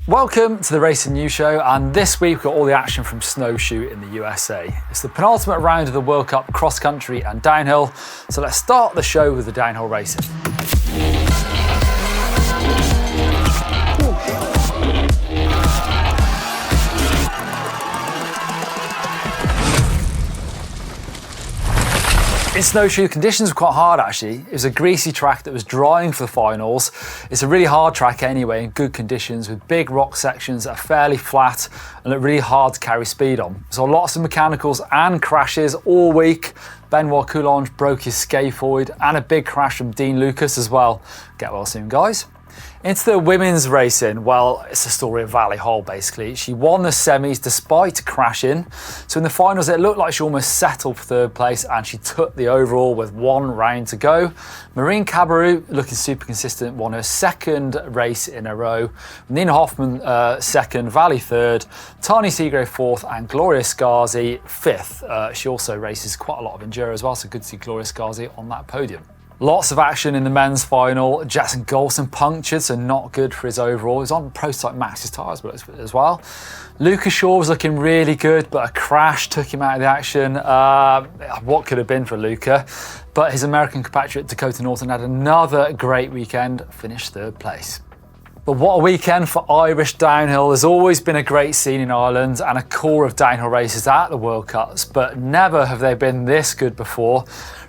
Welcome to the Racing News Show, and this week we've got all the action from Snowshoe in the USA. It's the penultimate round of the World Cup cross country and downhill, so let's start the show with the downhill racing. In Snowshoe, conditions were quite hard actually. It was a greasy track that was drying for the finals. It's a really hard track anyway, in good conditions, with big rock sections that are fairly flat and look really hard to carry speed on. So lots of mechanicals and crashes all week. Benoit Coulange broke his scaphoid, and a big crash from Dean Lucas as well. Get well soon, guys. Into the women's racing, well, it's a story of Valley Hall basically. She won the semis despite crashing. So in the finals, it looked like she almost settled for third place, and she took the overall with one round to go. Maureen Cabarrou, looking super consistent, won her second race in a row. Nina Hoffman second, Valley third, Tani Seagrave fourth, and Gloria Scarzi fifth. She also races quite a lot of enduro as well, so good to see Gloria Scarzi on that podium. Lots of action in the men's final. Jackson Golson punctured, so not good for his overall. He was on Prototype Max's tyres as well. Lucas Shaw was looking really good, but a crash took him out of the action. What could have been for Luca? But his American compatriot Dakota Norton had another great weekend, finished third place. But what a weekend for Irish downhill. There's always been a great scene in Ireland and a core of downhill races at the World Cups, but never have they been this good before.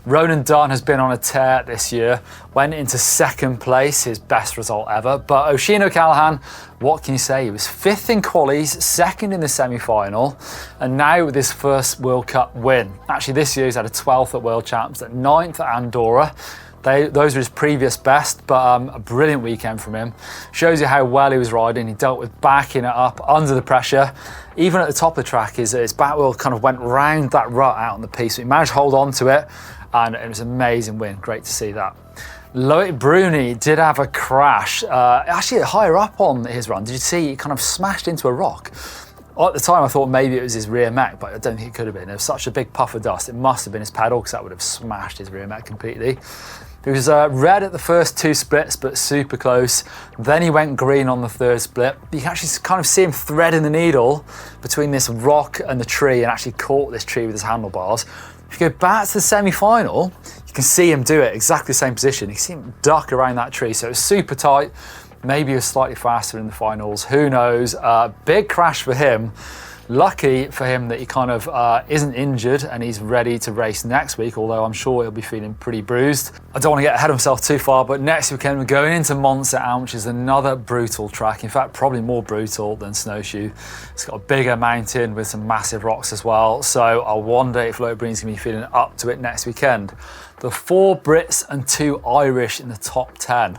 Ronan Dunn has been on a tear this year, went into second place, his best result ever. But Oisin O'Callaghan, what can you say? He was fifth in qualies, second in the semi-final, and now with his first World Cup win. Actually, this year he's had a 12th at World Champs, at 9th at Andorra. Those were his previous best, but a brilliant weekend from him. Shows you how well he was riding. He dealt with backing it up under the pressure. Even at the top of the track, his back wheel kind of went round that rut out on the piece, so he managed to hold on to it, and it was an amazing win. Great to see that. Loic Bruni did have a crash, actually higher up on his run. Did you see he kind of smashed into a rock? At the time I thought maybe it was his rear mech, but I don't think it could have been. There was such a big puff of dust. It must have been his pedal, because that would have smashed his rear mech completely. He was red at the first two splits, but super close. Then he went green on the third split. You can actually kind of see him threading the needle between this rock and the tree, and actually caught this tree with his handlebars. If you go back to the semi-final, you can see him do it, exactly the same position. You can see him duck around that tree, so it was super tight. Maybe he was slightly faster in the finals, who knows. Big crash for him. Lucky for him that he kind of isn't injured and he's ready to race next week, although I'm sure he'll be feeling pretty bruised. I don't want to get ahead of himself too far, but next weekend we're going into Montserrat, which is another brutal track. In fact, probably more brutal than Snowshoe. It's got a bigger mountain with some massive rocks as well, so I wonder if Loic Bruni's going to be feeling up to it next weekend. The 4 Brits and 2 Irish in the top 10.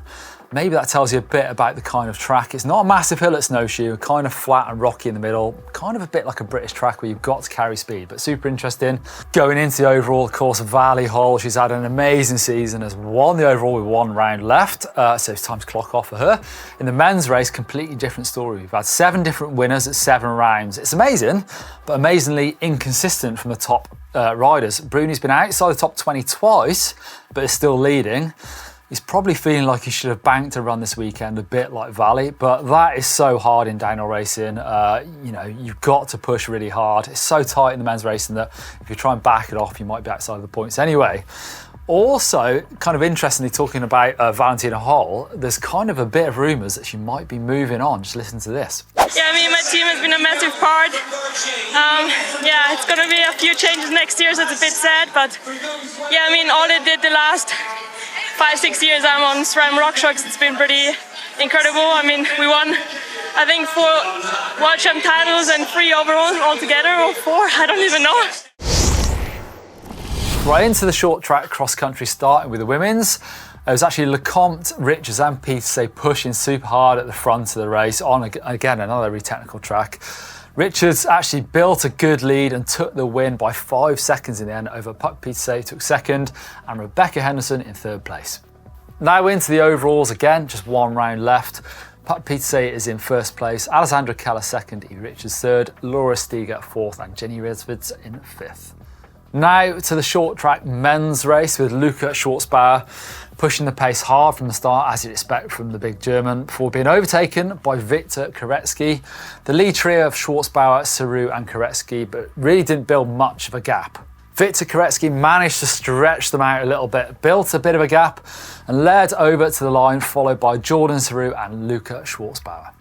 Maybe that tells you a bit about the kind of track. It's not a massive hill at Snowshoe, kind of flat and rocky in the middle, kind of a bit like a British track where you've got to carry speed, but super interesting. Going into the overall, of course, Valley Hall, she's had an amazing season, has won the overall with 1 round left, so it's time to clock off for her. In the men's race, completely different story. We've had 7 different winners at 7 rounds. It's amazing, but amazingly inconsistent from the top riders. Bruni's been outside the top 20 twice, but is still leading. He's probably feeling like he should have banked a run this weekend, a bit like Valley, but that is so hard in downhill racing. You know, you've got to push really hard. It's so tight in the men's racing that if you try and back it off, you might be outside of the points anyway. Also, kind of interestingly, talking about Valentina Hall, there's kind of a bit of rumours that she might be moving on. Just listen to this. Yeah, I mean, my team has been a massive part. Yeah, it's going to be a few changes next year, so it's a bit sad, but yeah, I mean, all they did the last 5-6 years I'm on SRAM RockShox, it's been pretty incredible. I mean, we won, I think, 4 World Champ titles and 3 overalls altogether, or 4, I don't even know. Right into the short track cross country, starting with the women's. It was actually Lecomte, Richards and Peterse pushing super hard at the front of the race on, again, another really technical track. Richards actually built a good lead and took the win by 5 seconds in the end over Puck Peterse, took second, and Rebecca Henderson in third place. Now into the overalls again, just 1 round left. Puck Peterse is in first place, Alessandra Keller second, E. Richards third, Laura Steger fourth, and Jenny Resvids in fifth. Now to the short track men's race with Luca Schwarzbauer pushing the pace hard from the start, as you'd expect from the big German, before being overtaken by Victor Koretsky. The lead trio of Schwarzbauer, Sarrou and Koretsky, but really didn't build much of a gap. Victor Koretsky managed to stretch them out a little bit, built a bit of a gap and led over to the line, followed by Jordan Sarrou and Luca Schwarzbauer.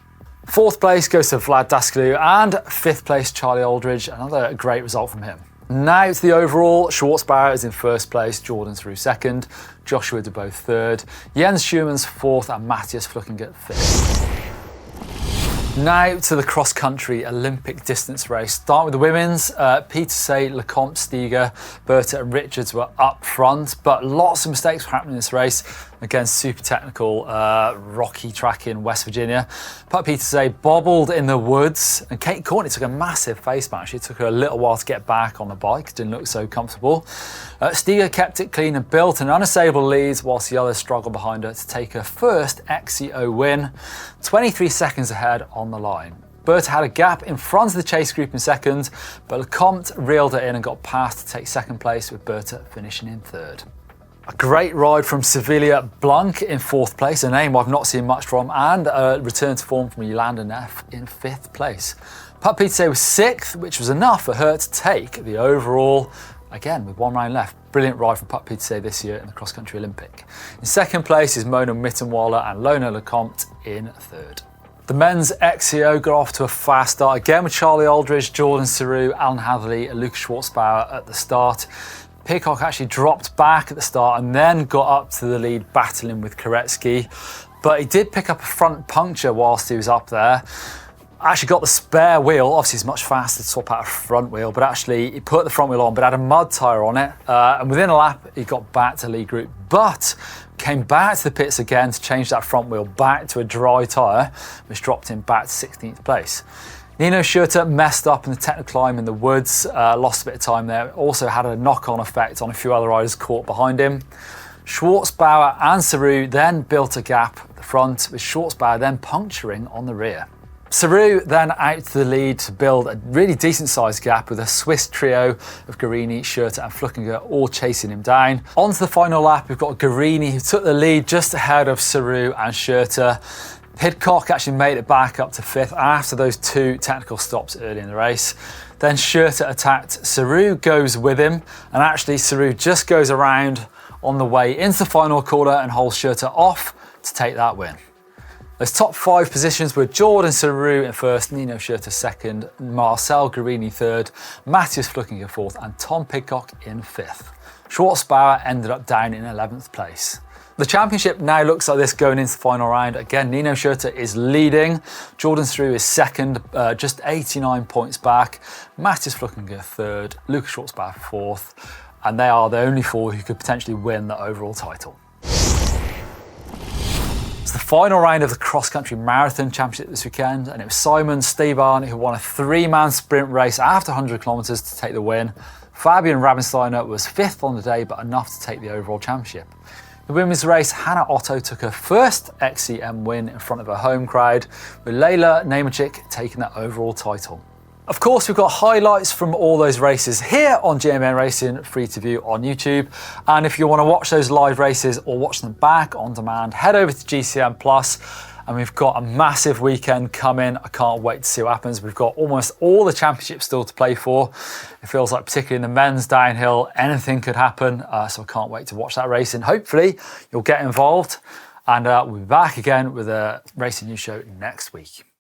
Fourth place goes to Vlad Daskalou and fifth place Charlie Aldridge, another great result from him. Now to the overall, Schwarzbauer is in first place, Jordan Sarrou second, Joshua De Bo third, Jens Schumann's fourth and Matthias Fluckengert fifth. Now to the cross-country Olympic distance race. Start with the women's. Peter Lecomte, Steger, Berta and Richards were up front, but lots of mistakes were happening in this race. Again, super technical, rocky track in West Virginia. But Peter bobbled in the woods, and Kate Courtney took a massive face mask. It took her a little while to get back on the bike, didn't look so comfortable. Steger kept it clean and built an unassailable lead, whilst the others struggled behind her to take her first XCO win, 23 seconds ahead on the line. Berta had a gap in front of the chase group in second, but Lecomte reeled her in and got past to take second place, with Berta finishing in third. A great ride from Sevilla Blanc in fourth place, a name I've not seen much from, and a return to form from Yolanda Neff in fifth place. Pat Peterse was sixth, which was enough for her to take the overall, again with one round left. Brilliant ride from Pat Peterse this year in the cross-country Olympic. In second place is Mona Mittenweiler and Lona Lecomte in third. The men's XCO got off to a fast start, again with Charlie Aldridge, Jordan Sarrou, Alan Hatherley and Luca Schwarzbauer at the start. Pidcock actually dropped back at the start and then got up to the lead, battling with Koretsky. But he did pick up a front puncture whilst he was up there. Actually got the spare wheel. Obviously it's much faster to swap out a front wheel, but actually he put the front wheel on but had a mud tyre on it. And within a lap he got back to lead group, but came back to the pits again to change that front wheel back to a dry tyre, which dropped him back to 16th place. Nino Schurter messed up in the technical climb in the woods, lost a bit of time there. Also had a knock-on effect on a few other riders caught behind him. Schwarzbauer and Sarrou then built a gap at the front, with Schwarzbauer then puncturing on the rear. Sarrou then out to the lead to build a really decent sized gap, with a Swiss trio of Guarini, Schurter and Fluckengert all chasing him down. On to the final lap, we've got Guarini who took the lead just ahead of Sarrou and Schurter. Pidcock actually made it back up to fifth after those two technical stops early in the race. Then Schurter attacked, Sarrou goes with him, and actually Sarrou just goes around on the way into the final corner and holds Schurter off to take that win. Those top five positions were Jordan Sarrou in first, Nino Schurter second, Marcel Guarini third, Matthias Fluckengert fourth and Tom Pidcock in fifth. Schwarzbauer ended up down in 11th place. The championship now looks like this going into the final round. Again, Nino Schurter is leading. Jordan Sarrou is second, just 89 points back. Matthias Fluckengert third, Luca Schwarzbauer fourth, and they are the only four who could potentially win the overall title. It's the final round of the cross-country marathon championship this weekend, and it was Simon Esteban who won a three-man sprint race after 100 kilometres to take the win. Fabian Rabensteiner was fifth on the day, but enough to take the overall championship. The women's race, Hannah Otto took her first XCM win in front of her home crowd, with Leila Neymachik taking that overall title. Of course, we've got highlights from all those races here on GMBN Racing, free to view on YouTube. And if you want to watch those live races or watch them back on demand, head over to GCN Plus. And we've got a massive weekend coming. I can't wait to see what happens. We've got almost all the championships still to play for. It feels like, particularly in the men's downhill, anything could happen. So I can't wait to watch that racing. Hopefully you'll get involved. And we'll be back again with a racing news show next week.